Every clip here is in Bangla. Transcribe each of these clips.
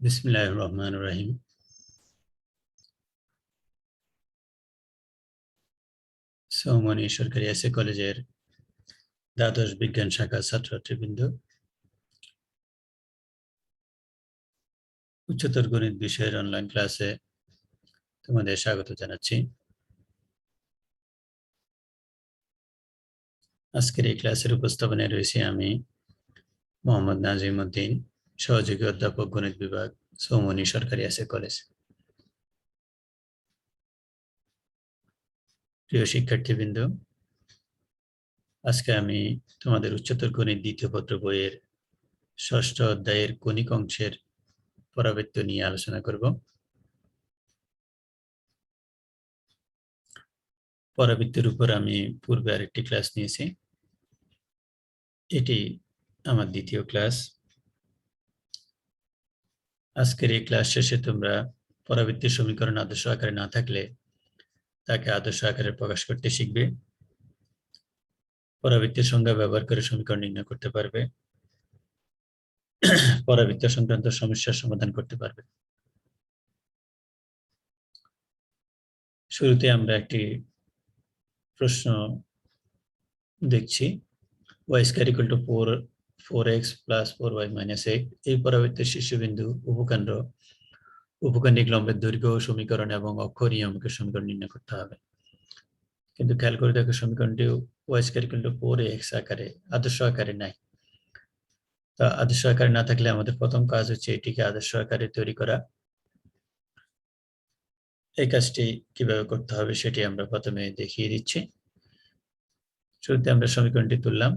বিসমিল্লাহির রহমানির রহিম। সৌমনি সরকারি এসএ কলেজের দ্বাদশ বিজ্ঞান শাখা ছাত্রছাত্রীবৃন্দ, উচ্চতর গণিত বিষয়ের অনলাইন ক্লাসে তোমাদের স্বাগত জানাচ্ছি। আজকের এই ক্লাসের উপস্থাপনায় রয়েছে আমি মোহাম্মদ নাজিম উদ্দিন, সহযোগী অধ্যাপক, গণিত বিভাগ, সৌমনি সরকারি এসএ কলেজ। প্রিয় শিক্ষার্থীবৃন্দ, আজকে আমি তোমাদের উচ্চতর গণিত দ্বিতীয় পত্র বইয়ের ষষ্ঠ অধ্যায়ের কণিক অংশের পরাবৃত্ত নিয়ে আলোচনা করব। পরাবৃত্তের উপর আমি পূর্বে আরেকটি ক্লাস নিয়েছি, এটি আমার দ্বিতীয় ক্লাস। আজকের এই ক্লাস শেষে তোমরা পরাবৃত্তের সমীকরণ আদর্শ আকারে না থাকলে তাকে আদর্শ আকারে প্রকাশ করতে শিখবে, পরাবৃত্তের সংজ্ঞা ব্যবহার করে সমীকরণ নির্ণয় করতে পারবে, পরাবৃত্ত সংক্রান্ত সমস্যার সমাধান করতে পারবে। শুরুতে আমরা একটি প্রশ্ন দেখছি। y square equal two 4x plus 4y minus 8 এই পরাবৃত্তের শীর্ষবিন্দু উপকেন্দ্রিক লম্বের দৈর্ঘ্য সমীকরণ এবং অক্ষ নিয়মিকের সমীকরণ নির্ণয় করতে হবে। কিন্তু খেয়াল করে দেখো, সমীকরণটি y square equal two 4x আকারে, আদর্শ আকারে নাই। তা আদর্শ আকারে না থাকলে আমাদের প্রথম কাজ হচ্ছে এটিকে আদর্শ আকারে তৈরি করা। এই কাজটি কিভাবে করতে হবে সেটি আমরা প্রথমে দেখিয়ে দিচ্ছি। শুরুতে আমরা সমীকরণটি তুললাম।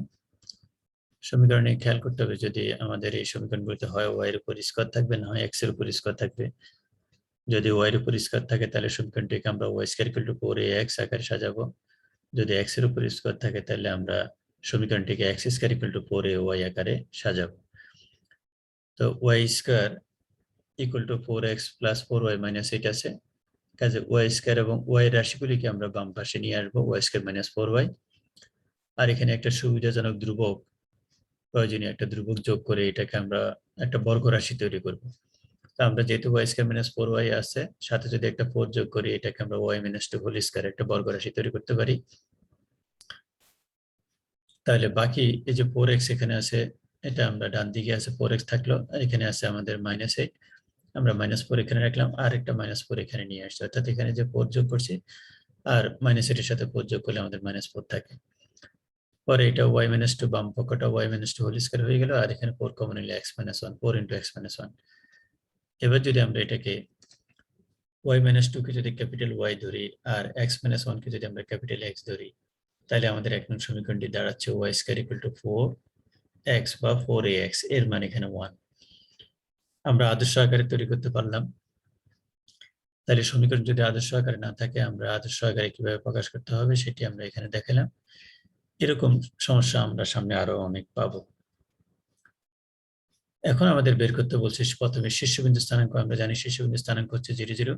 সমীকরণে খেয়াল করতে হবে, যদি আমাদের এই সমীকরণগুলিতে হয় y এর উপর স্কয়ার থাকবে, না হয় x এর উপর স্কয়ার থাকবে। যদি y এর উপর স্কয়ার থাকে তাহলে সমীকরণটিকে আমরা y square equal two 4ax আকারে সাজাবো। যদি x এর উপর স্কয়ার থাকে তাহলে আমরা সমীকরণটিকে x square equal two 4ay আকারে সাজাবো। তো y square equal two 4x plus 4y minus 8 আছে, কাজে y স্কয়ার এবং y এর রাশিগুলিকে আমরা বাম পাশে নিয়ে আসবো, y স্কয়ার মাইনাস 4y। আর এখানে একটা সুবিধাজনক ধ্রুবক, প্রয়োজনীয় একটা ধ্রুবক যোগ করে এটাকে আমরা একটা বর্গ রাশি তৈরি করব। তো আমরা যেহেতু y স্কয়ার মাইনাস 4y আছে, সাথে যদি একটা 4 যোগ করি, এটাকে আমরা y মাইনাস 2 হোল স্কয়ার একটা বর্গ রাশি তৈরি করতে পারি। তাহলে বাকি এই যে 4x এখানে আছে, এটা আমরা ডান দিকে আছে 4x থাকলো, আর এখানে আছে আমাদের মাইনাস 8, আমরা মাইনাস 4 এখানে রাখলাম, আর একটা মাইনাস 4 এখানে নিয়ে আসছি, অর্থাৎ এখানে যে 4 যোগ করছি আর মাইনাস 8 এর সাথে 4 যোগ করলে আমাদের মাইনাস 4 থাকে। পরে এটা y মাইনাস 2, বাম পক্ষটা y মাইনাস 2 হোল স্কয়ার হয়ে গেল, আর এখানে 4 কমন নিলে x minus 1, 4 into x minus 1। এবার যদি আমরা এটাকে y মাইনাস 2 কে যদি ক্যাপিটাল Y ধরি আর x মাইনাস 1 কে যদি আমরা ক্যাপিটাল X ধরি, তাহলে আমাদের এক নং সমীকরণটি দাঁড়াচ্ছে y square equal two 4x বা 4ax, এর মান এখানে 1। আমরা আদর্শ আকারে তৈরি করতে পারলাম। তাহলে সমীকরণ যদি আদর্শ আকারে না থাকে, আমরা আদর্শ আকারে কিভাবে প্রকাশ করতে হবে সেটি আমরা এখানে দেখালাম। এরকম সমস্যা আমরা সামনে আরো অনেক পাবো। এখন আমাদের বের করতে বলছে প্রথমে শীর্ষবিন্দু স্থানাঙ্ক। আমরা জানি শীর্ষবিন্দু স্থানাঙ্ক হচ্ছে 0 0,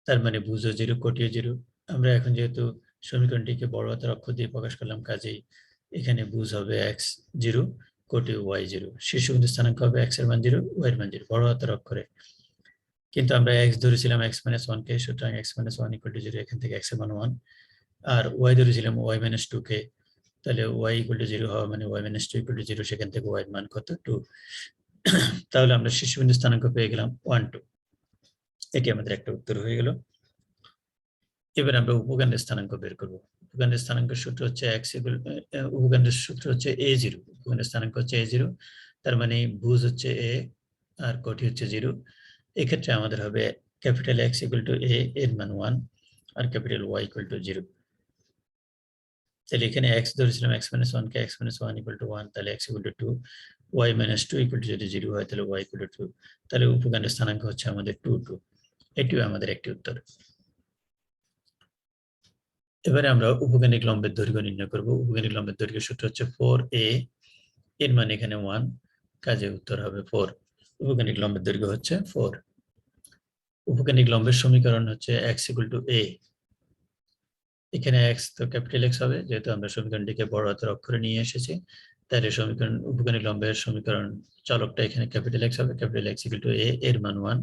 তার মানে ভুজও 0, কোটিও 0। আমরা এখন যেহেতু সমীকরণটিকে বড় হাতের অক্ষর দিয়ে প্রকাশ করলাম, কাজেই এখানে ভুজ হবে x 0, কোটি y 0। শীর্ষবিন্দু স্থানাঙ্ক হবে x এর মান 0, y এর মান 0 বড় হাতের অক্ষরে। কিন্তু আমরা x ধরেছিলাম x মাইনাস 1 কে, সুতরাং x মাইনাস 1 ইকুয়াল টু 0, এখান থেকে x এর মান 1। আর y ধরেছিলাম y মাইনাস 2 কে, তাহলে y ইকুয়াল টু 0 হওয়া মানে y মাইনাস 2 ইকুয়াল টু 0, সেখান থেকে y এর মান কত, 2। তাহলে আমরা শীর্ষবিন্দু স্থানাঙ্ক পেয়ে গেলাম 1 2। এটি আমাদের একটা উত্তর হয়ে গেল। এবার আমরা উপকেন্দ্রের স্থানাঙ্ক বের করব। উপকেন্দ্রের স্থানাঙ্কের সূত্র হচ্ছে উপকেন্দ্রের সূত্র হচ্ছে a0। উপকেন্দ্রের স্থানাঙ্ক হচ্ছে a0, তার মানে ভুজ হচ্ছে a আর কোটি হচ্ছে 0। এক্ষেত্রে আমাদের হবে capital X equal to a, এর মান 1, আর ক্যাপিটাল Y ইকুয়াল টু 0। তাহলে এখানে x ধরেছিলাম x minus 1 K, x minus 1 equal to 1, তাহলে x equal to 2, y minus 2 equal to যদি 0 হয় তাহলে y ইকুয়াল টু 2। তাহলে উপকেন্দ্রের স্থানাঙ্ক হচ্ছে আমাদের 2 2। এটিও আমাদের একটি উত্তর। এবারে আমরা উপকেন্দ্রিক লম্বের দৈর্ঘ্য নির্ণয় করব। উপকেন্দ্রিক লম্বের দৈর্ঘ্যের সূত্র হচ্ছে 4a, এর মান এখানে 1, কাজে উত্তর হবে 4। উপকেন্দ্রিক লম্বের দৈর্ঘ্য হচ্ছে 4। উপকেন্দ্রিক লম্বের সমীকরণ হচ্ছে x ইকুয়াল টু a। এখানে x তো ক্যাপিটাল X হবে, যেহেতু আমরা সমীকরণটিকে বড় হাতের অক্ষরে নিয়ে এসেছি, তাহলে সমীকরণ উপকনিক লম্বের সমীকরণ চলকটা এখানে ক্যাপিটাল এক্স হবে, ক্যাপিটাল এক্স ইকুয়াল টু এ, এর মান 1।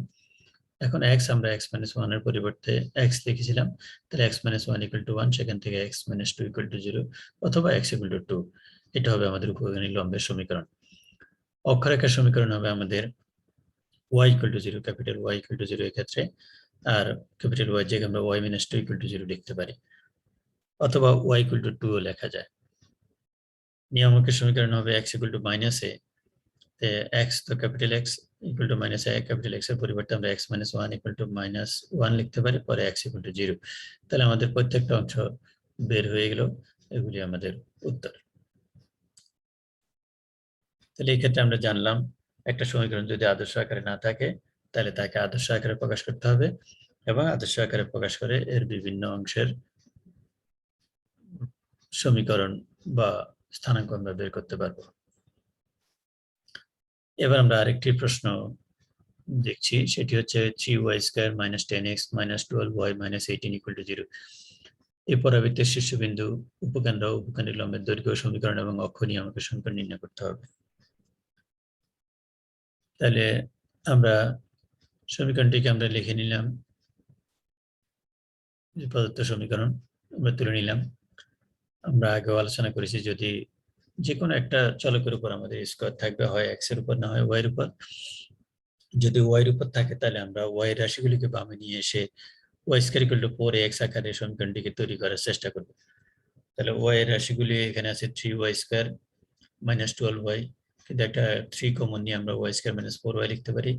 এখন এক্স আমরা এক্স মাইনাস 1 এর পরিবর্তে এক্স লিখেছিলাম, তাহলে এক্স মাইনাস 1 ইকুয়াল টু 1, সেখান থেকে এক্স মাইনাস 2 ইকুয়াল টু 0 অথবা এক্স ইকুয়াল টু 2। এটা হবে আমাদের উপকনিক লম্বের সমীকরণ। অক্ষরেখার সমীকরণ হবে আমাদের y equal to 0, capital y equal to 0 এর ক্ষেত্রে, আর ক্যাপিটাল y জায়গায় আমরা y মাইনাস 2 ইকুয়াল টু 0 লিখতে পারি, অথবা y ইকুয়াল টু 2 ও লেখা যায়। নিয়ামকের সমীকরণ হবে x equal to minus a, x তো capital x equal to minus a, capital x এর পরিবর্তে আমরা x minus 1 equal to minus 1 লিখতে পারি, পরে x ইকুয়াল টু 0। তাহলে আমাদের প্রত্যেকটা অংশ বের হয়ে গেল, এগুলি আমাদের উত্তর। তাহলে এই ক্ষেত্রে আমরা জানলাম একটা সমীকরণ যদি আদর্শ আকারে না থাকে তাহলে তাকে আদর্শ আকারে প্রকাশ করতে হবে, এবং আদর্শ আকারে প্রকাশ করে এর বিভিন্ন অংশের সমীকরণ বা স্থানাঙ্ক আমরা বের করতে পারবো। এবার আমরা আরেকটি প্রশ্ন দেখছি, সেটি হচ্ছে 3y² - 10x - 12y - 18 = 0। এই পরাবৃত্তের শীর্ষবিন্দু, উপকেন্দ্র, উপকেন্দ্রিক লম্বের দৈর্ঘ্য সমীকরণ এবং অক্ষ নিয়ামকের সমীকরণ নির্ণয় করতে হবে। তাহলে আমরা সমীকরণটিকে আমরা লিখে নিলাম, যে প্রদত্ত সমীকরণ আমরা তুলে নিলাম। আমরা আগেও আলোচনা করেছি যদি যে কোনো একটা চলকের উপর আমাদের স্কোয়ার থাকবে, হয় এক্স এর উপর না হয় ওয়াই এর উপর। যদি ওয়াই এর উপর থাকে তাহলে আমরা ওয়াই রাশিগুলিকে বামে নিয়ে এসে Y square equal to 4ax আকারে সমীকরণটিকে তৈরি করার চেষ্টা করব। তাহলে ওয়াই এর রাশিগুলি এখানে আছে 3y² - 12y, কিন্তু একটা 3 কমন নিয়ে আমরা y² - 4y লিখতে পারি।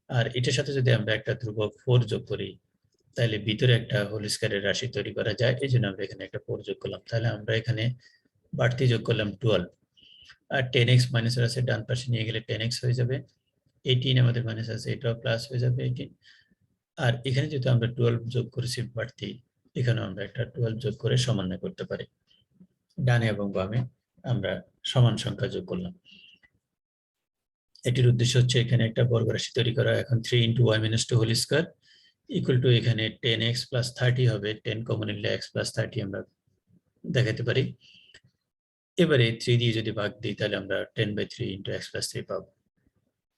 আর এটার সাথে যদি আমরা একটা ধ্রুবক 4 যোগ করি তাহলে ভিতরে একটা হোল স্কয়ারের রাশি তৈরি করা যায়, এই জন্য আমরা এখানে একটা 4 যোগ করলাম। তাহলে আমরা এখানে বাড়তি যোগ করলাম 12, আর 10x মাইনাসের আছে ডান পাশে নিয়ে গেলে 10x হয়ে যাবে। 18 আমাদের মাইনাস আছে, এটাও প্লাস হয়ে যাবে 18। আর এখানে যেহেতু আমরা 12 যোগ করেছি বাড়তি, এখানে আমরা একটা 12 যোগ করে সমন্বয় করতে পারি। ডানে এবং বামে আমরা সমান সংখ্যা যোগ করলাম। এটির উদ্দেশ্য হচ্ছে এখানে একটা বর্গ রাশি তৈরি করা। এখন 3 × y - 2 whole square equal to এখানে 10x + 30 হবে। 10 কমন নিলে x + 30 আমরা দেখাতে পারি। এবারে 3 দিয়ে যদি ভাগ দিই তাহলে আমরা 10/3 × x + 3 পাবো।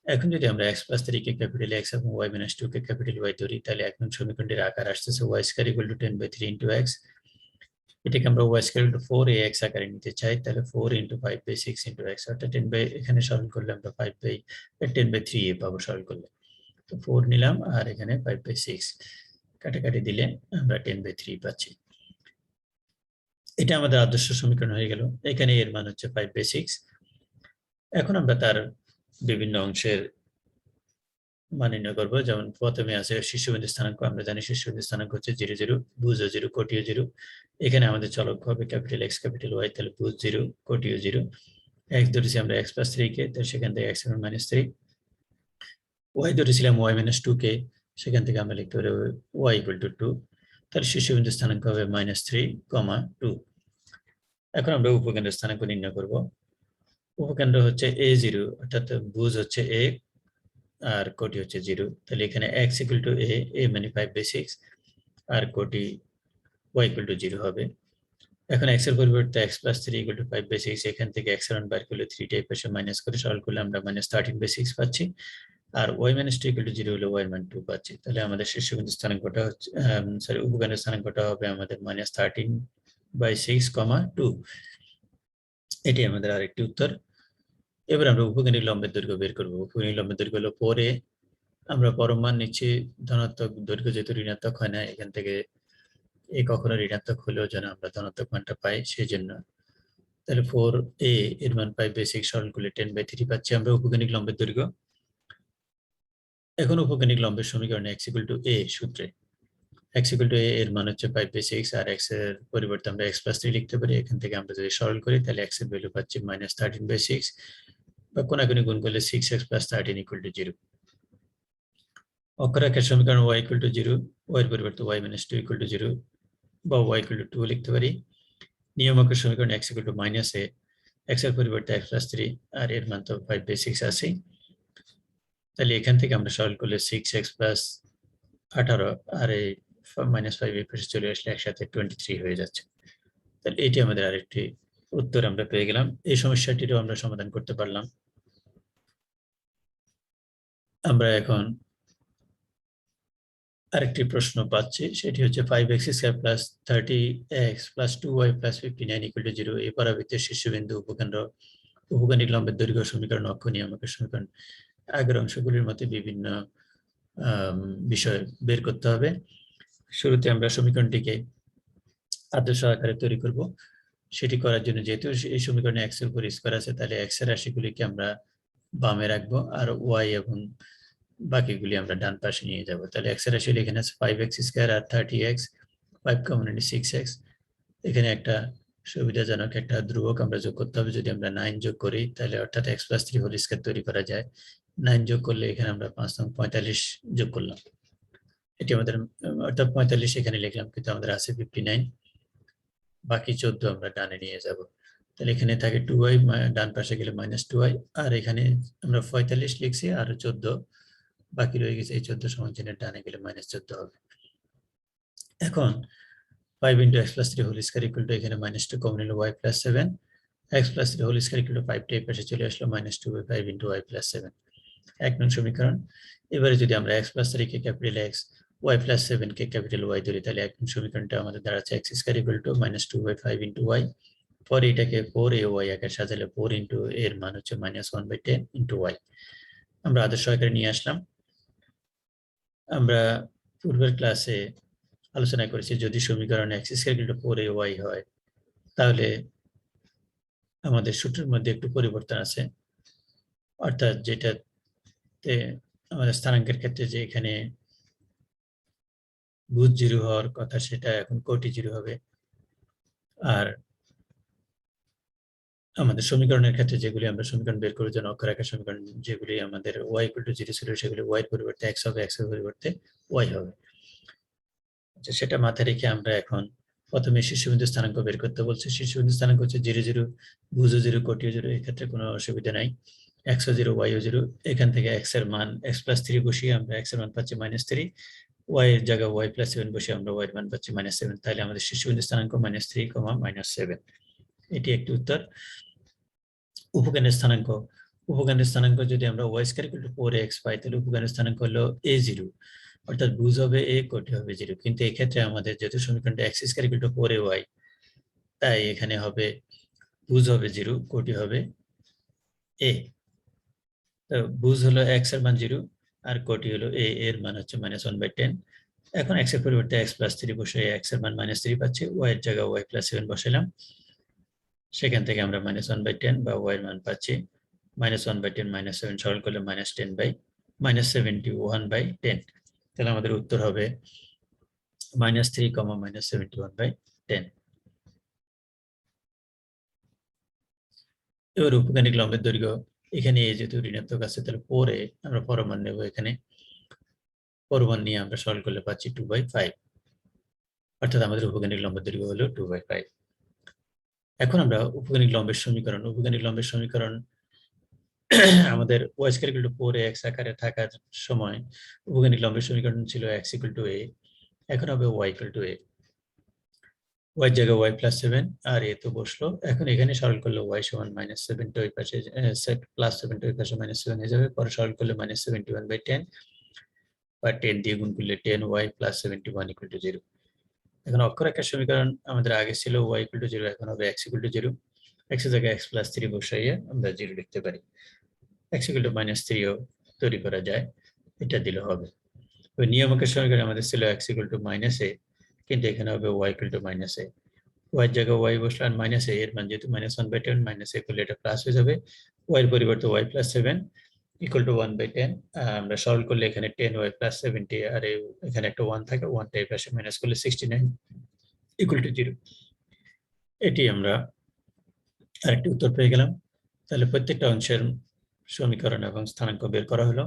এখন যদি আমরা x + 3 কে ক্যাপিটাল X এবং y - 2 কে ক্যাপিটাল Y ধরি, তাহলে এক নং সমীকরণটির আকার আসতেছে y² = 10/3 × x। এটাকে আমরা y² = 4ax আকারে নিতে চাই, তাহলে 4 × 5/6 × x, অর্থাৎ 10 বাই, এখানে সরল করলে আমরা 10/3a পাবো সরল করলে। তো 4 নিলাম আর এখানে 5/6 কাটাকাটি দিলে আমরা 10/3 পাচ্ছি। এটা আমাদের আদর্শ সমীকরণ হয়ে গেল। এখানে এর মান হচ্ছে 5/6। এখন আমরা তার বিভিন্ন অংশের মান নির্ণয় করব। যেমন প্রথমে আছে শীর্ষবিন্দু স্থানাঙ্ক, আমরা জানি শীর্ষবিন্দু স্থানাঙ্ক হচ্ছে 0 0, ভুজ 0, কোটীয় 0। এখানে আমাদের চলক হবে ক্যাপিটাল X ক্যাপিটাল Y, তাহলে ভুজ 0, কোটীয় 0। x ধরেছি আমরা x + 3 কে, তো সেখান থেকে x - 3। y ধরেছিলাম y - 2 কে, সেখান থেকে আমরা লিখতে পারি y = 2। তাহলে শীর্ষবিন্দু স্থানাঙ্ক হবে -3, 2। এখন আমরা উপকেন্দ্র স্থানাঙ্ক নির্ণয় করব। উপকেন্দ্র হচ্ছে a0, অর্থাৎ ভুজ হচ্ছে a আর কোটি হচ্ছে 0। তাহলে এখানে x = a মানে 5/6, আর কোটি y = 0 হবে। এখন x এর পরিবর্তে x + 3 = 5/6, এখান থেকে x এর মান বার করলে 3 টাই পাশে মাইনাস করে সরল করলে আমরা -13/6 পাচ্ছি। আর y - 2 = 0 হলে y এর মান 2 পাচ্ছি। তাহলে আমাদের শীর্ষবিন্দু স্থানাঙ্কটা হচ্ছে উপকেন্দ্র স্থানাঙ্কটা হবে আমাদের -13/6, 2। এটি আমাদের আরেকটি উত্তর। এবার আমরা উপকেন্দ্রিক লম্বের দৈর্ঘ্য বের করব। উপকেন্দ্রিক লম্বের দৈর্ঘ্য হলো 4a। আমরা পরম মান নিচ্ছি, ধনাত্মক দৈর্ঘ্য যেহেতু ঋণাত্মক হয় না, এখান থেকে এ কখনো ঋণাত্মক হলেও যেন আমরা ধনাত্মক মানটা পাই, সেই জন্য। তাহলে 4a এর মান 5/6 সরল করলে 10/3 পাচ্ছি আমরা উপকেন্দ্রিক লম্বের দৈর্ঘ্য। এখন উপকেন্দ্রিক লম্বের সমীকরণে x = a সূত্রে x = a এর মান হচ্ছে 5/6, আর x এর পরিবর্তে আমরা x + 3 লিখতে পারি। এখান থেকে আমরা যদি সরল করি তাহলে x এর ভ্যালু পাচ্ছি -13/6, বা কোনাকুনি গুণ করলে 6x + 13 = 0। অক্ষরেখার সমীকরণ y = 0, y এর পরিবর্তে y - 2 = 0 বা y = 2 লিখতে পারি। নিয়ামকের সমীকরণ x = -a, x এর পরিবর্তে x + 3, আর এর মান তো 5/6 আছে। তাহলে এখান থেকে আমরা সরল করলে 6x + 18, আর এই -5 এর পাশে চলে আসলে একসাথে 23 হয়ে যাচ্ছে। তাহলে এটি আমাদের আরেকটি উত্তর আমরা পেয়ে গেলাম। এই সমস্যাটিরও আমরা সমাধান করতে পারলাম। আমরা এখন আরেকটি প্রশ্ন পাচ্ছি, সেটি হচ্ছে 5x square plus 30x plus 2y plus 59 equal to 0 এই পরাবৃত্তের শীর্ষবিন্দু উপকেন্দ্রিক লম্বের দৈর্ঘ্য সমীকরণ অক্ষ নিয়ামকের সমীকরণ আগের অংশগুলির মধ্যে বিভিন্ন বিষয় বের করতে হবে। শুরুতে আমরা সমীকরণটিকে আদর্শ আকারে তৈরি করব। সেটি করার জন্য যেহেতু এই সমীকরণে x এর উপর স্কয়ার আছে, তাহলে x এর রাশিগুলিকে আমরা বামে রাখবো আর y এবং বাকিগুলি আমরা ডান পাশে নিয়ে যাব। তাহলে x এর রাশি এখানে আছে 5x স্কয়ার আর 30x, 5 কমন নিলে 6x। এখানে একটা সুবিধাজনক একটা ধ্রুবক আমরা যোগ করতে হবে। যদি আমরা 9 যোগ করি তাহলে অর্থাৎ x + 3 হোল স্কয়ার তৈরি করা যায়। 9 যোগ করলে এখানে আমরা 5 নং 45 যোগ করলাম। এটি আমাদের অর্থাৎ 45 এখানে লিখলাম, কিন্তু আমাদের আছে 59, বাকি 14 আমরা ডানে নিয়ে যাব। তাহলে এখানে থাকে 2y, ডান পাশে গেলে -2y, আর এখানে আমরা 45 লিখছি আর 14 বাকি রয়ে গেছে। এই 14 সমান চিহ্নের ডানে গেলে -14 হবে। এখন 5 × x + 3 whole square equal to এখানে -2 কমন নিলে y + 7, x + 3 whole square equal to 5 টা এই পাশে চলে আসলো -2/5 × y + 7, 1 নং সমীকরণ। এবারে যদি আমরা x + 3 কে ক্যাপিটাল X, y + 7 কে ক্যাপিটাল Y ধরি, তাহলে 1 নং সমীকরণটা আমাদের দাঁড়াচ্ছে x² = -2/5 × y। পরে এটাকে 4ay আকারে সাজালে 4 × এর মান হচ্ছে -1/10 × y। আমরা আদর্শ আকারে নিয়ে আসলাম। আমরা পূর্বের ক্লাসে আলোচনা করেছি যদি সমীকরণ x² = 4ay হয়, তাহলে আমাদের সূত্রের মধ্যে একটু পরিবর্তন আছে। অর্থাৎ যেটাতে আমাদের স্থানাঙ্কের ক্ষেত্রে যে এখানে ভুজ 0 হওয়ার কথা, সেটা এখন কোটি 0 হবে। আর আমাদের সমীকরণের ক্ষেত্রে যেগুলি আমরা সমীকরণ বের করার জন্য অক্ষরেখার সমীকরণ, যেগুলি আমাদের y = 0 ছিল, সেগুলি y এর পরিবর্তে x হবে, x এর পরিবর্তে y হবে। আচ্ছা, সেটা মাথায় রেখে আমরা এখন প্রথমে শীর্ষবিন্দু স্থানাঙ্ক বের করতে বলছে। শীর্ষবিন্দু স্থানাঙ্ক হচ্ছে 0 0, ভুজও 0, কোটিও 0। এই ক্ষেত্রে কোনো অসুবিধা নাই। x ও 0, y ও 0। এখান থেকে x এর মান x + 3 বসিয়ে আমরা x এর মান পাচ্ছি -3, y এর জায়গায় y + 7 বসিয়ে আমরা y এর মান পাচ্ছি -7। তাহলে আমাদের শীর্ষবিন্দু স্থানাঙ্ক -3, -7। এটি একটি উত্তর। উপকেন্দ্রের স্থানাঙ্ক, উপকেন্দ্রের স্থানাঙ্ক যদি আমরা y² = 4x পাই, তাহলে উপকেন্দ্রের স্থানাঙ্ক হলো a0, অর্থাৎ ভুজ হবে a, কোটি হবে 0। কিন্তু এই ক্ষেত্রে আমাদের যেহেতু সমীকরণটা x² = 4ay, তাই এখানে হবে ভুজ হবে 0, কোটি হবে a। তো ভুজ হলো x এর মান 0 আর কোটি হলো a, এর মান হচ্ছে -1/10। এখন x এর পরিবর্তে x + 3 বসে x এর মান -3 পাচ্ছি, y এর জায়গায় y + 7 বসালাম। সেখান থেকে আমরা -1/10 বা y এর মান পাচ্ছি -1/10, -7 সরল করলে -71/10। তাহলে আমাদের উত্তর হবে -3, -71/10। এবার উপকেন্দ্রিক লম্বের দৈর্ঘ্য, এখানে a যেহেতু ঋণাত্মক আছে, তাহলে 4a আমরা পরমান নেব। এখানে পরমান নিয়ে আমরা সরল করলে পাচ্ছি 2/5, অর্থাৎ আমাদের উপকেন্দ্রিক লম্বের দৈর্ঘ্য হলো 2/5। এখন আমরা উপকেন্দ্রিক লম্বের সমীকরণ আমাদের y² = 4ax আকারে থাকার সময় উপকেন্দ্রিক লম্বের সমীকরণ ছিল x = a, এখন হবে y = a। y জায়গায় y + 7 আর a তো বসলো। এখন এখানে সরল করলে y সমান -7 টা ওই পাশে +7 টা ওই পাশে -7 হয়ে যাবে। পরে সরল করলে -71/10 বা 10 দিয়ে গুণ করলে 10y + 71 = 0। এখন অক্ষরেখার সমীকরণ আমাদের আগে ছিল y = 0, এখন হবে x = 0। x এর জায়গায় x + 3 বসাইয়ে আমরা 0 লিখতে পারি। x = -3 ও তৈরি করা যায়, এটা দিলে হবে। ওই নিয়ামকের সমীকরণে আমাদের ছিল x = -a, কিন্তু এখানে হবে y = -a। y এর জায়গায় y বসলে আর -a এর মান যেহেতু -1/10, -a করলে এটা প্লাস হয়ে যাবে। y এর পরিবর্তে y + 7 = 1/10। আমরা সরল করলে এখানে 10y + 70 আর এখানে একটা 1 থাকে, 1 টা এই পাশে মাইনাস করলে 69 = 0। এটি আমরা আরেকটি উত্তর পেয়ে গেলাম। তাহলে প্রত্যেকটা অংশের সমীকরণ এবং স্থানাঙ্ক বের করা হলো।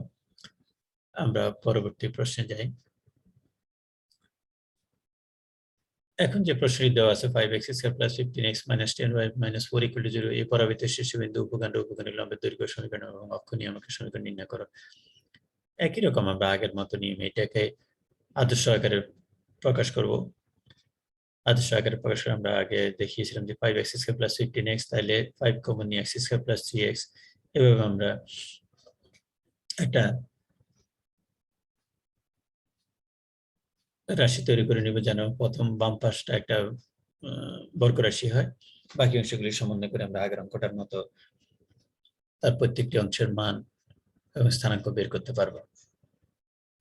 আমরা পরবর্তী প্রশ্নে যাই। এখন যে প্রশ্নটি দেওয়া আছে 5x² + 15x - 10y - 4 = 0 এই পরাবৃত্তের শীর্ষবিন্দু উপকেন্দ্রিক লম্বের দৈর্ঘ্য সমীকরণ এবং অক্ষ নিয়ামকের সমীকরণ নির্ণয় করো। একই রকম আমরা আগের মতো নিয়মে এটাকে আদর্শ আকারে প্রকাশ করব। আদর্শ আকারে প্রকাশ করে আমরা আগে দেখিয়েছিলাম যে 5x² + 15x, তাহলে 5 কমন নিয়ে x² + 3x, এভাবে আমরা একটা রাশি তৈরি করে নিব, যেন প্রথম বাম পাশটা একটা বর্গ রাশি হয়, বাকি অংশগুলি সমন্বয় করে আমরা আগের অঙ্কটার মতো তার প্রত্যেকটি অংশের মান এবং স্থানাঙ্ক বের করতে পারবো।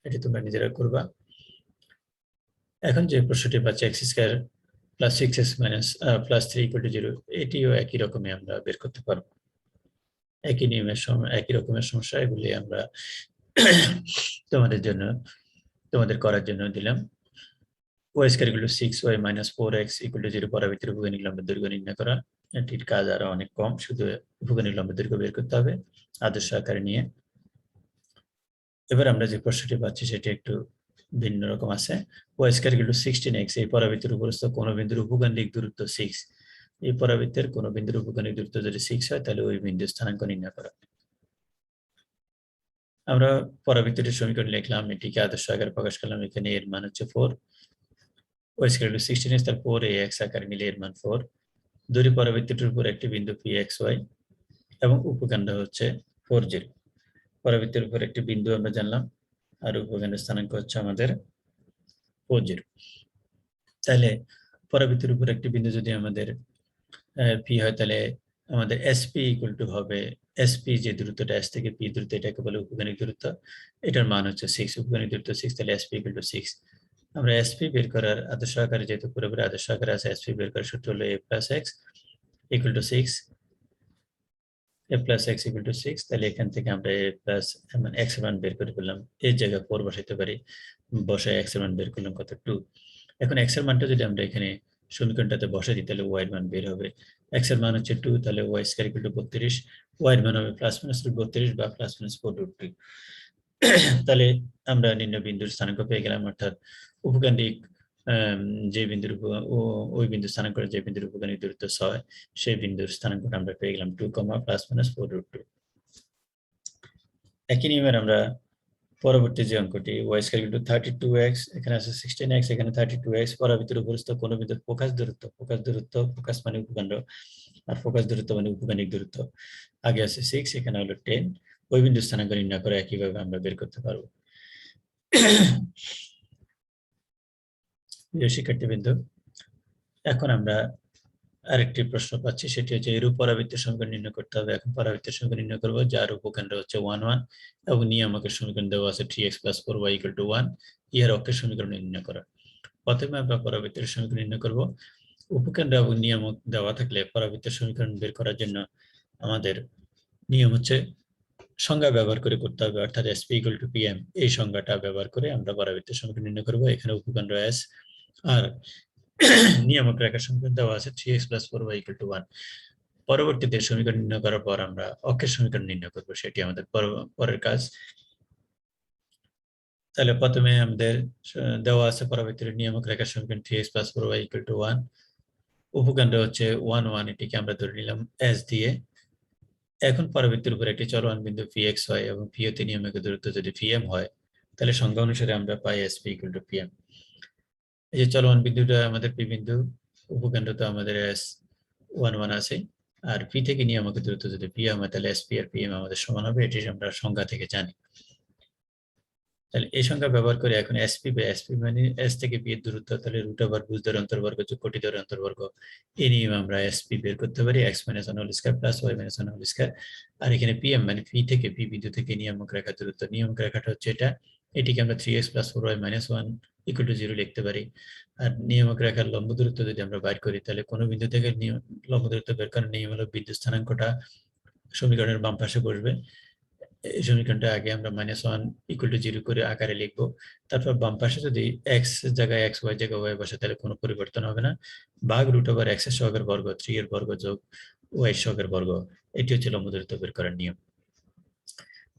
এটি তোমরা নিজেরা করবা। এখন যে প্রশ্নটি পাচ্ছি x² + 6x + 3 = 0, এটিও একই রকমই আমরা বের করতে পারবো। একই নিয়মের একই রকমের সমস্যা, এগুলি আমরা তোমাদের করার জন্য দিলাম। y² = 6y - 4x = 0 পরাবৃত্তের ভূগণিক লম্বের দৈর্ঘ্য নির্ণয় করা। এটির কাজ আরো অনেক কম, শুধু ভূগণিক লম্বের দৈর্ঘ্য বের করতে হবে আদর্শ আকারে নিয়ে। এবার আমরা যে প্রশ্নটি পাচ্ছি সেটি একটু ভিন্ন রকম আছে। y² = 16x, এই পরাবৃত্তের উপরস্থ কোন বিন্দুর উপকেন্দ্রিক দূরত্ব 6। এই পরাবৃত্তের কোন বিন্দুর উপকেন্দ্রিক দূরত্ব যদি 6 হয়, তাহলে ওই বিন্দুর স্থানাঙ্ক নির্ণয় করা। আমরা পরাবৃত্তটির সমীকরণ লিখলাম, এটিকে আদর্শ আকারে প্রকাশ করলাম। এখানে এর মান হচ্ছে 4, y² = 16x, তার 4ax আকারে নিলে এর মান 4। দুই পরাবৃত্তটির উপর একটি বিন্দু pxy এবং উপকেন্দ্র হচ্ছে 40। পরাবৃত্তের উপর একটি বিন্দু আমরা জানলাম, আর উপকেন্দ্রের স্থানাঙ্ক হচ্ছে আমাদের 40। তাহলে পরাবৃত্তের উপর একটি বিন্দু যদি আমাদের p হয়, তাহলে আমাদের sp = হবে sp, যে দূরত্বটা s থেকে p দূরত্ব, এটাকে বলে উপকেন্দ্রিক দূরত্ব। এটার মান হচ্ছে 6, উপকেন্দ্রিক দূরত্ব 6, তাহলে sp = 6। আমরা sp বের করার আদর্শ আকারে, যেহেতু পুরোপুরি আদর্শ আকারে আছে, sp বের করার সূত্র হলো a + x = 6, a + x = 6। তাহলে এখান থেকে আমরা a প্লাস মানে x এর মান বের করে ফেললাম, এর জায়গায় 4 বসাইতে পারি, বসায় x এর মান বের করলাম কত, 2। এখন x এর মানটা যদি আমরা এখানে সমীকরণটাতে বসাই দিই, তাহলে y এর মান বের হবে। x এর মান হচ্ছে 2, তাহলে y² = 32, y এর মান হবে ±√32 বা ±4√2। তাহলে আমরা নির্ণয় বিন্দুর স্থানাঙ্ক পেয়ে গেলাম, অর্থাৎ উপকেন্দ্রিক যে বিন্দুর ওই বিন্দুর স্থানাঙ্ক যে বিন্দুর উপকেন্দ্রিক দূরত্ব 6, সেই বিন্দুর স্থানাঙ্কটা আমরা পেয়ে গেলাম 2, ±4√2। একই নিয়মের আমরা পরবর্তী যে অঙ্কটি, y² = 32x, এখানে আছে 16x, এখানে 32x, পরাবৃত্তের উপরস্থ কোন বিন্দুর ফোকাস দূরত্ব, ফোকাস মানে উপকেন্দ্র, আর ফোকাস দূরত্ব মানে উপকেন্দ্রিক দূরত্ব, আগে আছে 6, এখানে হলো 10, ওই বিন্দুর স্থানাঙ্ক নির্ণয় করে একইভাবে আমরা বের করতে পারবো। প্রিয় শিক্ষার্থীবৃন্দ, এখন আমরা আরেকটি প্রশ্ন পাচ্ছি, সেটি হচ্ছে এরূপ পরাবৃত্তের সমীকরণ নির্ণয় করতে হবে। এখন পরাবৃত্তের সমীকরণ নির্ণয় করবো, যার উপকেন্দ্র হচ্ছে 1 1 এবং নিয়ামকের সমীকরণ দেওয়া আছে 3x + 4y = 1। ইহার অক্ষের সমীকরণ নির্ণয় করা। প্রথমে আমরা পরাবৃত্তের সমীকরণ নির্ণয় করব। উপকেন্দ্র এবং নিয়ামক দেওয়া থাকলে পরাবৃত্তের সমীকরণ বের করার জন্য আমাদের নিয়ম হচ্ছে সংজ্ঞা ব্যবহার করে করতে হবে, অর্থাৎ sp = pm, এই সংজ্ঞাটা ব্যবহার করে আমরা পরাবৃত্তের সমীকরণ নির্ণয় করব। এখানে উপকেন্দ্র s আর নিয়ামক রেখার সমীকরণ দেওয়া আছে 3x + 4y = 1। পরবর্তীতে সমীকরণ নির্ণয় করার পর আমরা অক্ষের সমীকরণ নির্ণয় করব, সেটি আমাদের পরের কাজ। তাহলে প্রথমে আমাদের দেওয়া আছে পরাবৃত্তের নিয়ামক রেখার সমীকরণ 3x + 4y = 1, উপকেন্দ্র হচ্ছে 1 1, এটিকে আমরা ধরে নিলাম s দিয়ে। এখন পরাবৃত্তের উপর একটি চলমান বিন্দু px হয় এবং p হতে নিয়ামকের দূরত্ব যদি pm হয়, তাহলে সংজ্ঞা অনুসারে আমরা পাই sp = pm। এই যে চলমান বিন্দুটা আমাদের p বিন্দু, উপকেন্দ্র তো আমাদের s 1 1 আছে, আর p থেকে নিয়ামকের দূরত্ব যদি pm হয়, তাহলে sp আর pm আমাদের সমান হবে, এটি আমরা সংজ্ঞা থেকে জানি। তাহলে এই সংখ্যা ব্যবহার করে এখন sp মানে s থেকে p এর দূরত্ব, তাহলে √, ভুজ দ্বয়ের অন্তর্বর্গ যোগ কোটি দ্বয়ের অন্তর্বর্গ, এই নিয়মে আমরা sp বের করতে পারি, x - 1 whole square + y - 1 whole square। আর এখানে pm মানে p থেকে p বিন্দু থেকে নিয়ামক রেখার দূরত্ব, নিয়ামক রেখাটা হচ্ছে এটা, এটিকে আমরা 3x + 4y - 1 = 0 লিখতে পারি। আর নিয়ামক রেখার লম্ব দূরত্ব যদি আমরা বের করি, তাহলে কোনো বিন্দু থেকে লম্ব দূরত্ব বের করার নিয়ম হলো বিন্দু স্থানাঙ্কটা সমীকরণের বাম পাশে বসবে। এই সমীকরণটা আগে আমরা -1 = 0 করে আকারে লিখবো, তারপর বাম পাশে যদি x জায়গায় x, y জায়গায় y বসে, তাহলে কোনো পরিবর্তন হবে না, ভাগ √x এর সহগের বর্গ, 3 এর বর্গ যোগ y এর সহগের বর্গ, এটি হচ্ছে লম্ব দূরত্ব বের করার নিয়ম।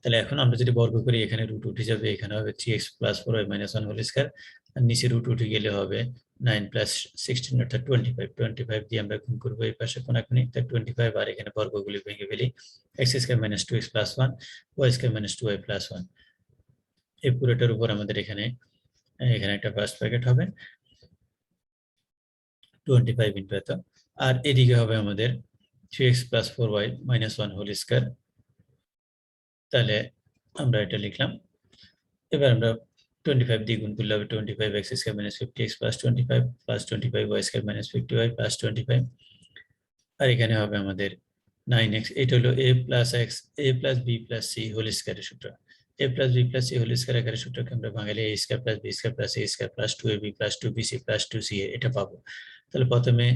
তাহলে এখন আমরা যদি বর্গ করি, এখানে রুট উঠে যাবে, এখানে হবে 3x + 4y - 1 whole square, আর নিচে রুট উঠে গেলে হবে 9 + 16 অর্থাৎ 25। 25 দিয়ে আমরা গুণ করবো এই পাশে কোনাকুনি, তাই 25, আর এখানে বর্গগুলি ভেঙে ফেলি, x² - 2x + 1, y² - 2y + 1। এই পুরোটার উপর আমাদের এখানে একটা ফার্স্ট ব্র্যাকেট হবে, 25 ইনটু এত, আর এদিকে হবে আমাদের 3x plus 4y minus 1 whole square. তাহলে আমরা এটা লিখলাম। এবার আমরা 25 দিয়ে গুণ করলে হবে 25x square minus 50x plus 25 plus 25y square minus 50y plus 25, আর এখানে হবে আমাদের 9x। এটা হলো a plus x a plus b plus c whole স্কয়ারের সূত্র। a plus b plus c whole square আকারের সূত্রকে আমরা বাঙালি a square plus b square plus a square plus 2ab plus 2bc plus 2ca এটা পাবো। তাহলে প্রথমে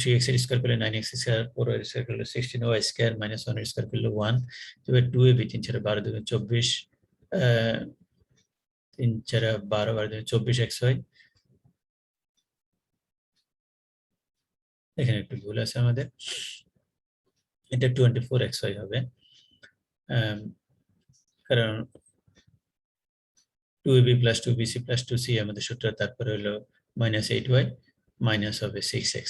3x এর স্কয়ার করলে 9x স্কয়ার, 4y এর স্কয়ার করলে 16y স্কয়ার মাইনাস 1 এর স্কয়ার করলে 1, এবার 2ab 3 4 12 2 24, 3 4 12 12 2 24xy। এখানে একটু ভুল আছে আমাদের, এটা 24xy হবে, কারণ 2ab plus 2bc plus 2c আমাদের সূত্র, তারপরে হলো মাইনাস 8y মাইনাস হবে 6x।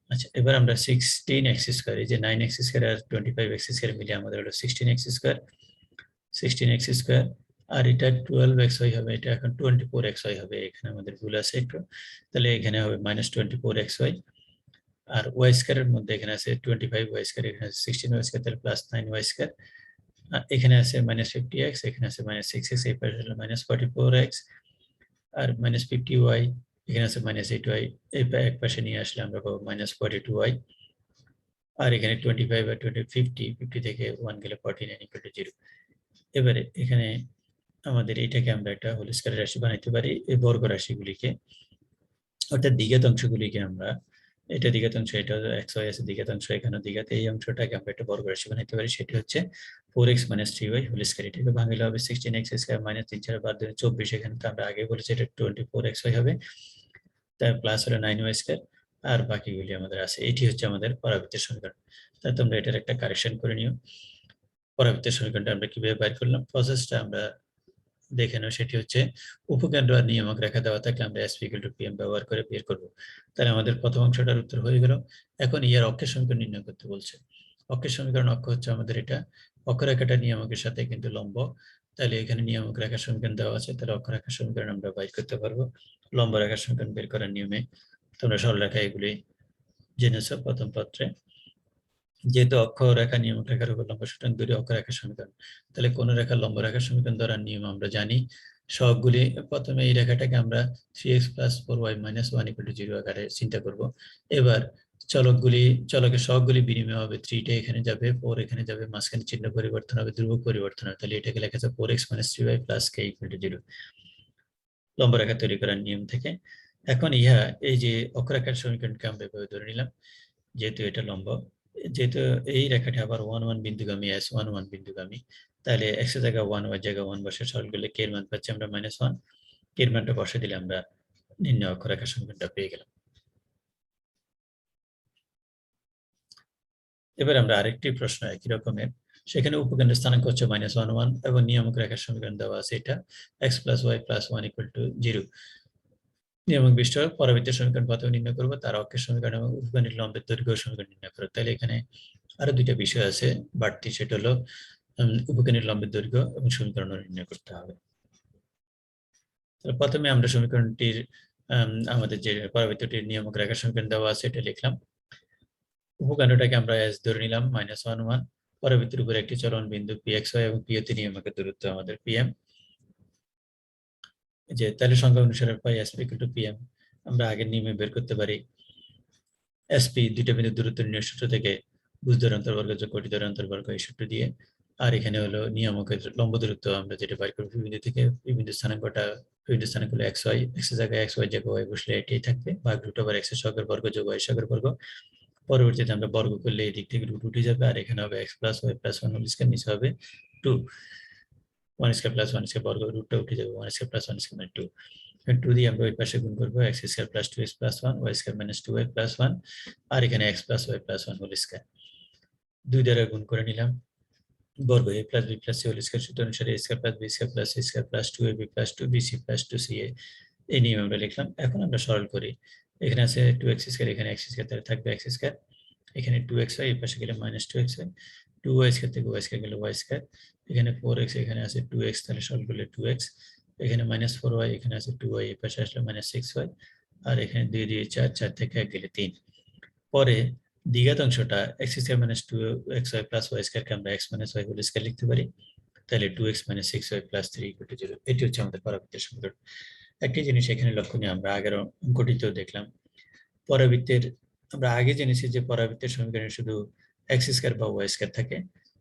আচ্ছা, এবার আমরা 16x স্কয়ার, এই যে 9x স্কয়ার আর 25x স্কয়ার মিলে আমাদের হলো 16x স্কয়ার, 16x স্কয়ার, আর এটা 12xy হবে, এটা এখন 24xy হবে, এখানে আমাদের ভুল আছে একটু। তাহলে এখানে হবে মাইনাস 24xy, আর y স্কয়ারের মধ্যে এখানে আছে 25y স্কয়ার, এখানে আছে 16y স্কয়ার, তাহলে প্লাস 9y স্কয়ার, এখানে আছে মাইনাস 50x, এখানে আছে মাইনাস 6x, এই পাশে হলো মাইনাস 44x, আর মাইনাস 50y, এখানে আছে মাইনাস 8y, এই এক পাশে নিয়ে আসলে আমরা পাবো মাইনাস 42y, আর এখানে 25 আর 50 থেকে 1 গেলে 49 ইকুয়াল টু 0। এবারে এখানে আমাদের এটাকে আমরা একটা হোল স্কয়ারের রাশি বানাইতে পারি, এই বর্গ রাশিগুলিকে, অর্থাৎ দ্বিঘাত অংশগুলিকে আমরা, এটা দ্বিঘাত অংশ, এটা xy আছে দ্বিঘাত অংশ, এখানে দ্বিঘাত, এই অংশটাকে আমরা একটা বর্গ রাশি বানাইতে পারি, সেটি হচ্ছে 4x minus 3y whole square. এটাকে ভাঙলে হবে 16x স্কয়ার মাইনাস 3 4 12 24, এখানে তো আমরা আগে বলেছি এটা 24xy হবে, তার প্লাস হলো 9y স্কয়ার, আর বাকিগুলি আমাদের আছে। এটি হচ্ছে আমাদের পরাবৃত্তের সমীকরণ। তাই তোমরা এটার একটা কারেকশন করে নিও। পরাবৃত্তের সমীকরণটা আমরা কিভাবে বের করলাম, প্রসেসটা আমরা দেখে নাও। সেটি হচ্ছে উপকেন্দ্র আর নিয়ামক রেখা দেওয়া থাকলে আমরা SP = PM ব্যবহার করে বের করব। তাহলে আমাদের প্রথম অংশটার উত্তর হয়ে গেল। এখন এর অক্ষের সমীকরণ নির্ণয় করতে বলছে। অক্ষের সমীকরণ, অক্ষ হচ্ছে আমাদের এটা, অক্ষরেখাটা নিয়ামকের সাথে কিন্তু লম্ব, তাহলে এখানে নিয়ামক রেখার সমীকরণ দেওয়া আছে, তাহলে অক্ষরেখার সমীকরণ আমরা বের করতে পারবো। লম্ব রেখার সমীকরণ বের করার নিয়মে তোমরা সরলরেখা এগুলি জেনেছো প্রথম পত্রে। যেহেতু অক্ষরেখা নিয়ামক রেখার উপর লম্ব, সুতরাং দুটি অক্ষরেখার সমীকরণ, তাহলে কোন রেখা লম্ব রেখার সমীকরণ ধরার নিয়ম আমরা জানি। সহগগুলি প্রথমে এই রেখাটাকে আমরা 3x + 4y - 1 = 0 আকারে চিন্তা করব। এবার চলকের সহগগুলি বিনিময় হবে, 3 টা এখানে যাবে, 4 এখানে যাবে, মাঝখানে চিহ্ন পরিবর্তন হবে, ধ্রুবক পরিবর্তন হবে, তাহলে এটাকে লেখা যায় 4x - 3y + k = 0 লম্ব রেখা তৈরি করার নিয়ম থেকে। এখন এই যে অক্ষরেখার সমীকরণকে আমরা এভাবে ধরে নিলাম, যেহেতু এটা লম্ব, যেহেতু এই রেখাটি আবার 1 1 বিন্দুগামী, S1 1 বিন্দুগামী, তাহলে x এর জায়গায় 1 y এর জায়গায় 1 বসে সরল করলে k এর মান পাচ্ছি আমরা -1, k এর মানটা বসে দিলে আমরা নির্ণয় অক্ষরেখার সমীকরণটা পেয়ে গেলাম। এবার আমরা আরেকটি প্রশ্ন একই রকমের, সেখানে উপকেন্দ্রের স্থানাঙ্ক হচ্ছে -1 1 এবং নিয়ামক রেখার সমীকরণ দেওয়া আছে এটা x + y + 1 = 0। নিয়ামক বিশিষ্ট পরাবৃত্তের সমীকরণ প্রথমে নির্ণয় করব, তার অক্ষের সমীকরণ এবং উপকেন্দ্রের লম্বের দৈর্ঘ্য সমীকরণ নির্ণয় করব। তাহলে এখানে আরো দুইটা বিষয় আছে বাড়তি, সেটা হলো উপকেন্দ্রের লম্বের দৈর্ঘ্য এবং সমীকরণ নির্ণয় করতে হবে। প্রথমে আমরা সমীকরণটির আমাদের যে পরাবৃত্তটির নিয়ামক রেখার সমীকরণ দেওয়া আছে এটা লিখলাম। উপকেন্দ্রটাকে আমরা s ধরে নিলাম -1 1, পরাবৃত্তের উপরে একটি চলন বিন্দু pxy এবং p তে নিয়ামকের দূরত্ব আমাদের pm। যে তাহলে সংখ্যা অনুসারে পাই SP = PM। আমরা আগের নিয়মে বের করতে পারি SP, দুইটা বিন্দুর দূরত্ব নির্ণয় সূত্র থেকে, ভুজ দ্বয়ের অন্তর্বর্গ যোগ কোটি দ্বয়ের অন্তর্বর্গ এই সূত্র দিয়ে। আর এখানে হলো নিয়ামকের লম্ব দূরত্ব আমরা যেটা বের করব P বিন্দু থেকে, P বিন্দুর স্থানাঙ্কটা, P বিন্দুর স্থানাঙ্ক হলো xy, x এর জায়গায় xy জায়গায় y বসলে এটাই থাকবে, ভাগ √x এর সহগের বর্গ যোগ y এর সহগের বর্গ। পরবর্তীতে আমরা বর্গ করলে এই দিক থেকে রুট উঠে যাবে, আর এখানে হবে x + y + 1 হোল স্কয়ার, নিচে হবে 2 1 স্কয়ার + 1 স্কয়ার, বর্গ রুটটা উঠে যাবে, 1 স্কয়ার + 1 স্কয়ার মানে 2। 2 দিয়ে আমরা ওই পাশে গুণ করব, x square + 2x + 1 y square - 2y + 1, আর এখানে x + y + 1 হোল স্কয়ার। 2 দ্বারা গুণ করে নিলাম, বর্গ a + b + c whole square, সূত্র অনুসারে a square + b square + c square + 2ab + 2bc + 2ca এই নিয়ম আমরা লিখলাম। এখন আমরা সরল করি, এখানে আছে 2x স্কয়ার, এখানে x স্কয়ার, তাহলে থাকবে x স্কয়ার, এখানে 2xy, এই পাশে গেলে -2xy, 2y স্কয়ার থেকে y স্কয়ার গেলে y স্কয়ার, এখানে 4x, এখানে আছে 2x, তাহলে সরল করলে 2x, এখানে -4y, এখানে আছে 2y, এই পাশে আসলে -6y, আর এখানে 2 দিয়ে 4, 4 থেকে 1 গেলে 3। পরে দ্বিঘাত অংশটা x square minus 2xy plus y স্কয়ারকে আমরা x minus y whole square লিখতে পারি। তাহলে 2x minus 6y plus 3 equal to 0। এটি হচ্ছে আমাদের পরাবৃত্তের সমীকরণ। একটি জিনিস এখানে লক্ষণীয়, আমরা আগের অঙ্কটিতেও দেখলাম, পরাবৃত্তের আমরা আগে জেনেছি যে পরাবৃত্তের সমীকরণে শুধু x স্কয়ার বা y স্কয়ার থাকে,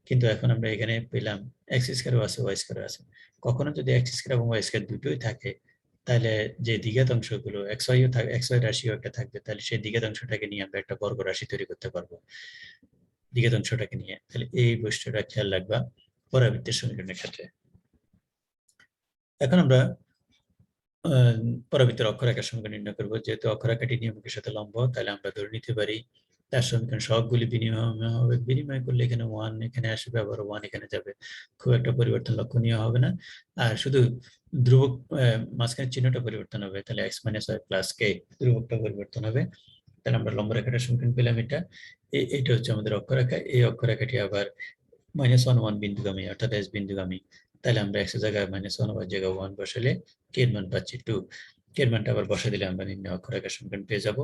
কিন্তু এখন আমরা এখানে পেলাম x স্কয়ারও আছে y স্কয়ারও আছে। কখনো যদি x স্কয়ার এবং y স্কয়ার দুটোই থাকে, তাহলে যে দ্বিঘাত অংশগুলো xy ও থাকে, xy রাশিও একটা থাকবে, তাহলে সেই দ্বিঘাত অংশটাকে নিয়ে আমরা একটা বর্গ রাশি তৈরি করতে পারবো দ্বিঘাত অংশটাকে নিয়ে। তাহলে এই বৈশিষ্ট্যটা খেয়াল রাখবা পরাবৃত্তের সমীকরণের ক্ষেত্রে। এখন আমরা পরাবৃত্তের অক্ষরেখার সমীকরণ নির্ণয় করবো। যেহেতু অক্ষরেখাটি নিয়মিকের সাথে লম্ব, তাহলে আমরা ধরে নিতে পারি তার সমীকরণ সবগুলি বিনিময় হবে। বিনিময় করলে এখানে 1 এখানে আসবে, আবার 1 এখানে যাবে, খুব একটা পরিবর্তন লক্ষণীয় হবে না। আর শুধু ধ্রুবক মাঝখানে চিহ্নটা পরিবর্তন হবে, তাহলে x minus y plus k ধ্রুবকটা পরিবর্তন হবে। তাহলে আমরা লম্ব রেখাটার সমীকরণ পেলাম এটা। এইটা হচ্ছে আমাদের অক্ষরেখা। এই অক্ষরেখাটি আবার -1 1 বিন্দুগামী, অর্থাৎ s বিন্দুগামী। তাহলে আমরা x এর জায়গায় -1 y জায়গায় 1 বসালে k এর মান পাচ্ছি 2। k এর মানটা আবার বসা দিলে আমরা নিম্ন অক্ষরেখার সমীকরণ পেয়ে যাব।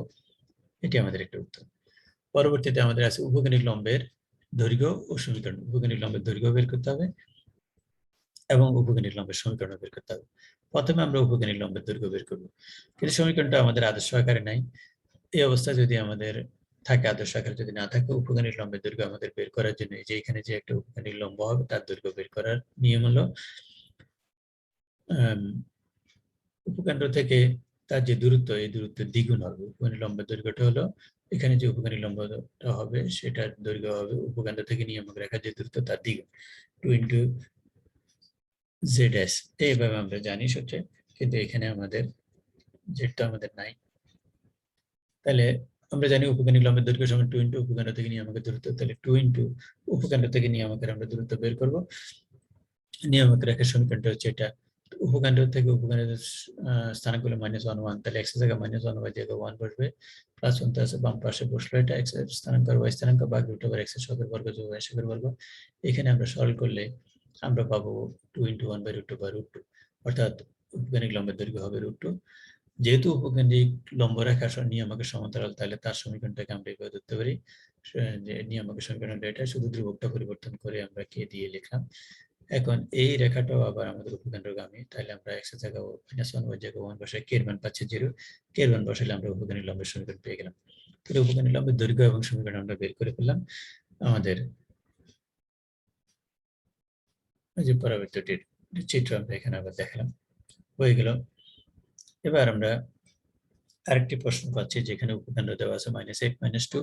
এটি আমাদের একটা উত্তর। পরবর্তীতে আমাদের আছে উপকনিক লম্বের দৈর্ঘ্য ও সমীকরণ। উপকনিক লম্বের দৈর্ঘ্য বের করতে হবে এবং উপকনিক লম্বের সমীকরণ বের করতে হবে। প্রথমে আমরা উপকনিক লম্বের দৈর্ঘ্য বের করব, কিন্তু সমীকরণটা আমাদের আদর্শ আকারে নাই। এই অবস্থায় যদি আমাদের থাকে, আদর্শ আকারে যদি না থাকে, উপকনিক লম্বের দৈর্ঘ্য আমাদের বের করার জন্য এই যে এখানে যে একটা উপকনিক লম্ব হবে তার দৈর্ঘ্য বের করার নিয়ম হলো উপকেন্দ্র থেকে তার যে দূরত্ব, এই দূরত্বের দ্বিগুণ হবে। উপকনিক লম্বের দৈর্ঘ্যটা হলো, এখানে যে উপকনিক লম্বটা হবে সেটার দৈর্ঘ্য হবে উপকেন্দ্র থেকে নিয়ামক রেখার যে দূরত্ব তার দ্বিগুণ, 2 ইন্টু জেড। এইভাবে আমরা জানি সূত্রে, কিন্তু এখানে আমাদের জেডটা আমাদের নাই। তাহলে আমরা জানি উপকেন্দ্রিক লম্বের দৈর্ঘ্য সমান 2 ইন্টু উপকেন্দ্র থেকে নিয়ামকের দূরত্ব। তাহলে 2 ইন্টু উপকেন্দ্র থেকে নিয়ামকের আমরা দূরত্ব বের করব। নিয়ামক রেখার সমীকরণটা হচ্ছে এটা। উপকেন্দ্র থেকে উপকেন্দ্রের স্থানাঙ্ক হলো -1 1, তাহলে x এর জায়গায় -1 y জায়গায় 1 বসবে, প্লাস 1 আছে বাম পাশে বসলো, এটা x এর স্থানাঙ্ক আর y স্থানাঙ্ক ভাগ √x এর সহগের বর্গ যোগ y সহগের বর্গ। এখানে আমরা সরল করলে আমরা পাবো 2 ইন্টু 1 বাই √2, অর্থাৎ উপকেন্দ্রিক লম্বের দৈর্ঘ্য হবে √2। যেহেতু উপকেন্দ্রিক লম্ব রেখা নিয়ামকের সমান্তরাল, তাহলে তার সমীকরণটাকে আমরা এভাবে ধরতে পারি যে নিয়ামকের সমীকরণটা এটা, শুধু ধ্রুবকটা পরিবর্তন করে আমরা কে দিয়ে লিখলাম। এখন এই রেখাটাও আবার আমাদের উপকেন্দ্রগামী, তাহলে আমরা x এর জায়গায় -1 y জায়গায় 1 বসাই, k এর মান পাচ্ছি 0। k এর মান বসালে আমরা উপকেন্দ্রিক লম্বের সমীকরণ পেয়ে গেলাম। তাহলে উপকেন্দ্রিক লম্বের দৈর্ঘ্য এবং সমীকরণ আমরা বের করে ফেললাম। আমাদের যে পরবর্তীটির চিত্র আমরা এখানে আবার দেখালাম, হয়ে গেল। এবার আমরা আরেকটি প্রশ্ন পাচ্ছি, যেখানে উপকেন্দ্র দেওয়া আছে -8 - 2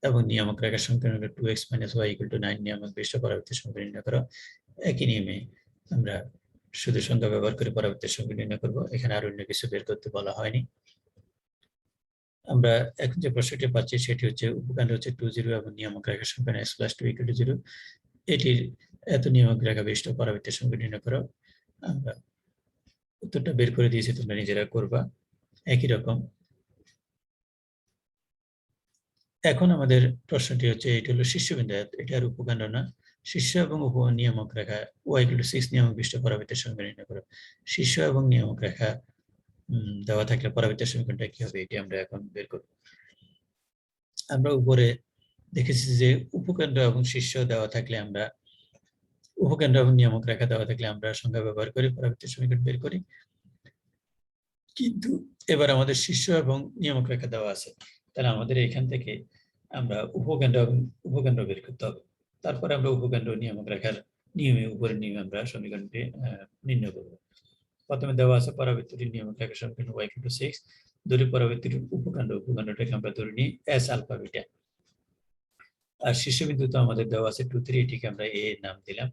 এবং নিয়ামক রেখার সমীকরণ হলো 2x - y = 9। নিয়ামক বিশিষ্ট পরাবৃত্তের সমীকরণ নির্ণয় করো। একই নিয়মে আমরা শুধু সংখ্যা ব্যবহার করে পরাবৃত্তের সমীকরণ নির্ণয় করব। এখানে আর অন্য কিছু বের করতে বলা হয়নি। আমরা এখন যে প্রশ্নটি পাচ্ছি সেটি হচ্ছে উপকেন্দ্র হচ্ছে 2 0 এবং নিয়ামক রেখার সমীকরণ x + 2 = 0। এটির এত নিয়ামক রেখা বিশিষ্ট পরাবৃত্তের সমীকরণ নির্ণয় করো। আমরা উত্তরটা বের করে দিয়েছি, তোমরা নিজেরা করবা একই রকম। এখন আমাদের প্রশ্নটি হচ্ছে, এটা হলো শীর্ষবিন্দু, এটা আর উপকেন্দ্র না। শীর্ষ এবং উপ নিয়ামক রেখা y = 6 নিয়ামক বিশিষ্ট পরাবৃত্তের সমীকরণ নির্ণয় করো। শীর্ষ এবং নিয়ামক রেখা দেওয়া থাকলে পরাবৃত্তের সমীকরণটা কি হবে, এটি আমরা এখন বের করব। আমরা উপরে দেখেছি যে উপকেন্দ্র এবং শীর্ষ দেওয়া থাকলে আমরা, উপকেন্দ্র এবং নিয়ামক রেখা দেওয়া থাকলে আমরা সংখ্যা ব্যবহার করে পরাবৃত্তের সমীকরণ বের করি। কিন্তু এবার আমাদের শীর্ষ এবং নিয়ামক রেখা দেওয়া আছে, তাহলে আমাদের এখান থেকে আমরা উপকেন্দ্র বের করতে হবে। তারপরে আমরা উপকেন্দ্র নিয়ামক রেখার নিয়মে, উপরের নিয়মে আমরা সমীকরণটি নির্ণয় করব। প্রথমে দেওয়া আছে পরাবৃত্তটির নিয়ামক রেখার সমীকরণ y = 6। দুটি পরাবৃত্তটির উপকেন্দ্রটাকে আমরা ধরে নিই s আলফা বিটা। আর শীর্ষবিন্দু তো আমাদের দেওয়া আছে 2 3, এটিকে আমরা a এর নাম দিলাম।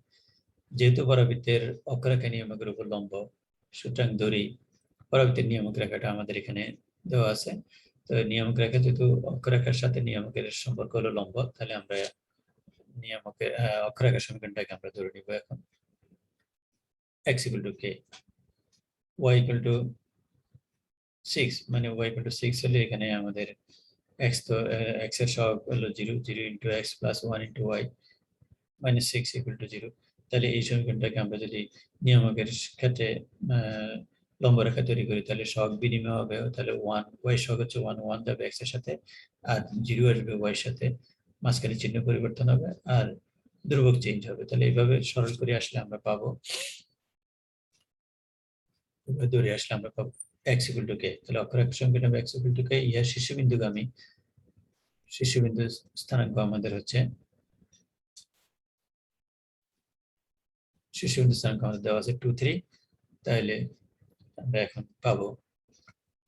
যেহেতু পরাবৃত্তের অক্ষরেখা নিয়ামকের উপর লম্ব, সুতরাং ধরি পরাবৃত্তের নিয়ামক রেখাটা আমাদের এখানে দেওয়া আছে। তো নিয়ামক রেখা যেহেতু অক্ষরেখার সাথে নিয়ামকের সম্পর্ক হলো লম্ব, তাহলে আমরা নিয়ামকের অক্ষরেখার সমীকরণটাকে আমরা ধরে নিব এখন x = k, y = 6, মানে y = 6 হলে এখানে আমাদের x তো x এর সহগ হলো 0, 0 * x + 1 * y - 6 = 0। তাহলে এই সমীকরণটাকে আমরা যদি নিয়ামকের ক্ষেত্রে লম্ব রেখা তৈরি করি তাহলে সহগ বিনিময় হবে, তাহলে 1 y সহগ হচ্ছে 1 যাবে x এর সাথে, আর 0 আসবে y এর সাথে, মাঝখানে চিহ্ন পরিবর্তন হবে আর ধ্রুবক চেঞ্জ হবে। তাহলে এইভাবে সরল করে আসলে আমরা পাবো ধরে আসলে আমরা পাবো x = k। তাহলে অক্ষরেখা সমীকরণ হবে x = k। ইহার শীর্ষবিন্দুগামী শীর্ষবিন্দু স্থানাঙ্ক আমাদের হচ্ছে শীর্ষবিন্দু স্থানাঙ্ক আমাদের দেওয়া আছে 2 3। তাহলে আমরা এখন পাবো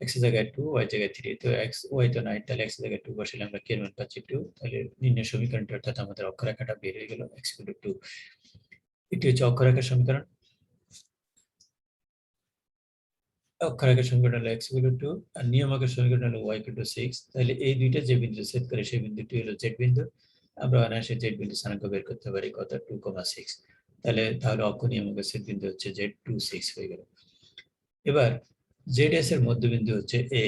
x এর জায়গায় 2 y এর জায়গায় 3, তো x y তো নাই, তাহলে x এর জায়গায় 2 বসালে আমরা k এর মান পাচ্ছি 2। তাহলে নির্ণয় সমীকরণটা অর্থাৎ আমাদের অক্ষরেখাটা বের হয়ে গেল x = 2। এটি হচ্ছে অক্ষরেখার সমীকরণ। অক্ষরেখার সমীকরণ হলো x = 2 আর নিয়মকের সমীকরণ হলো y = 6। তাহলে এই দুইটা যে বিন্দু ছেদ করে সেই বিন্দুটি হলো z বিন্দু। আমরা অনায়াসে z বিন্দু স্থানাঙ্ক বের করতে পারি কত 2,6। তাহলে অক্ষ নিয়মকের ছেদ বিন্দু হচ্ছে z 2 6 হয়ে গেল। এবার ZS এর মধ্যবিন্দু হচ্ছে A,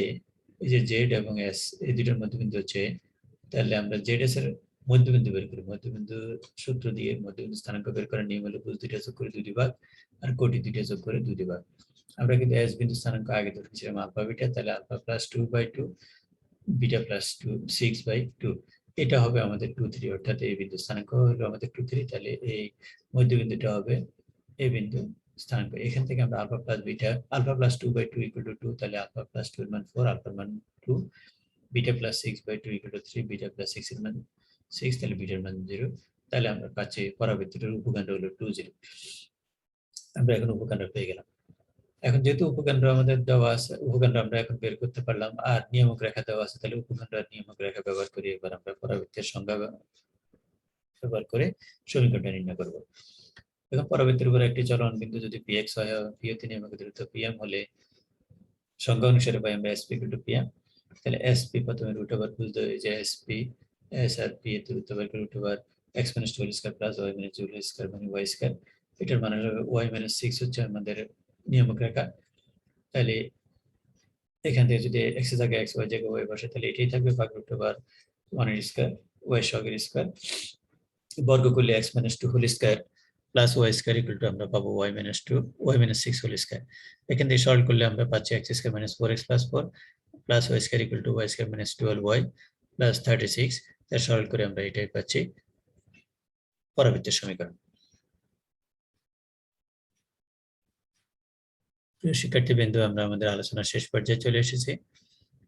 এই যে Z এবং S এই দুটোর মধ্যবিন্দু হচ্ছে A। তাহলে আমরা ZS এর মধ্যবিন্দু বের করি। মধ্যবিন্দু সূত্র দিয়ে মধ্যবিন্দু স্থানাঙ্ক বের করার নিয়ম হলো ভুজ দুইটা যোগ করে 2 ভাগ আর কোটি দুইটা যোগ করে 2 ভাগ। আমরা কিন্তু S বিন্দু স্থানাঙ্ক আগে ধরেছিলাম আলফা বিটা, তাহলে আলফা প্লাস 2/2 বিটা প্লাস 6/2, এটা হবে আমাদের 2 3, অর্থাৎ এই বিন্দু স্থানাঙ্ক হলো আমাদের 2 3। তাহলে এই মধ্যবিন্দুটা হবে এই বিন্দু স্থানাঙ্ক। এখান থেকে আমরা আলফা প্লাস 2/2 = 2, তাহলে আলফা প্লাস 2 এর মান 4, আলফার মান 2, বিটা প্লাস 6/2 = 3, বিটা প্লাস 6 এর মান 6, তাহলে বিটার মান 0। তাহলে আমরা পাচ্ছি পরাবৃত্তটার উপকেন্দ্র হলো 2 0। আমরা এখন উপকেন্দ্র পেয়ে গেলাম। এখন যেহেতু উপকেন্দ্র আমাদের দেওয়া আছে, উপকেন্দ্র আমরা এখন বের করতে পারলাম, আর নিয়মক রেখা দেওয়া আছে, তাহলে উপকেন্দ্র আর নিয়মক রেখা ব্যবহার করে এবার আমরা পরাবৃত্তের সংজ্ঞা ব্যবহার করে সমীকরণটা নির্ণয় করব। এখন পরাবৃত্তের উপর একটি চলমান বিন্দু যদি px হয়, pও নিয়মকের দূরত্ব pm হলে সংজ্ঞা অনুসারে পাই আমরা sp = pm। তাহলে sp প্রথমে √, বুঝতে হবে যে sp s আর p এর দূরত্ব বের করে √, exponential square plus y - joule square মানে y স্কয়ার। এটার মানে হলো y - 6 হচ্ছে আমাদের নিয়মক রেখা। তাহলে এখান থেকে যদি x এর জায়গায় x, y এর জায়গায় y বসে, তাহলে এটাই থাকবে ভাগ √, 1 এর স্কয়ার y সহগের স্কয়ার বর্গ করলে x - 2 whole square plus y square = আমরা পাবো y - 2 y - 6 হোল স্কয়ার। এখান থেকে সরল করলে আমরা পাচ্ছি x square - 4x + 4 plus y square = y square - 12y plus 36। তার সরল করে আমরা এটাই পাচ্ছি পরাবৃত্তের সমীকরণ। প্রিয় শিক্ষার্থীবৃন্দ, আমরা আমাদের আলোচনার শেষ পর্যায়ে চলে এসেছি।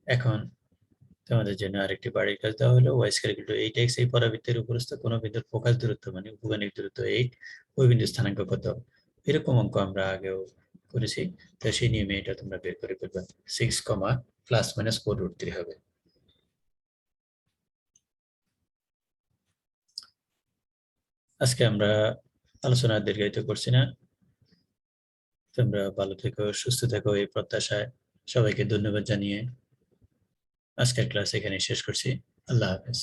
এখন তোমাদের জন্য আরেকটি বাড়ির কাজ দেওয়া হলো y স্কয়ার = 8x। এই পরাবৃত্তের উপরস্থ কোন বিন্দুর ফোকাস দূরত্ব মানে উপগামী দূরত্ব 8, ওই বিন্দুর স্থানাঙ্ক কত? এরকম অঙ্ক আমরা আগেও করেছি, তো সেই নিয়মে এটা তোমরা বের করে ফেলবে। 6, ±4√3 হবে। আজকে আমরা আলোচনা দীর্ঘায়িত করছি না। তোমরা ভালো থেকো, সুস্থ থেকো এই প্রত্যাশায় সবাইকে ধন্যবাদ জানিয়ে আজকের ক্লাস এখানে শেষ করছি। আল্লাহ হাফেজ।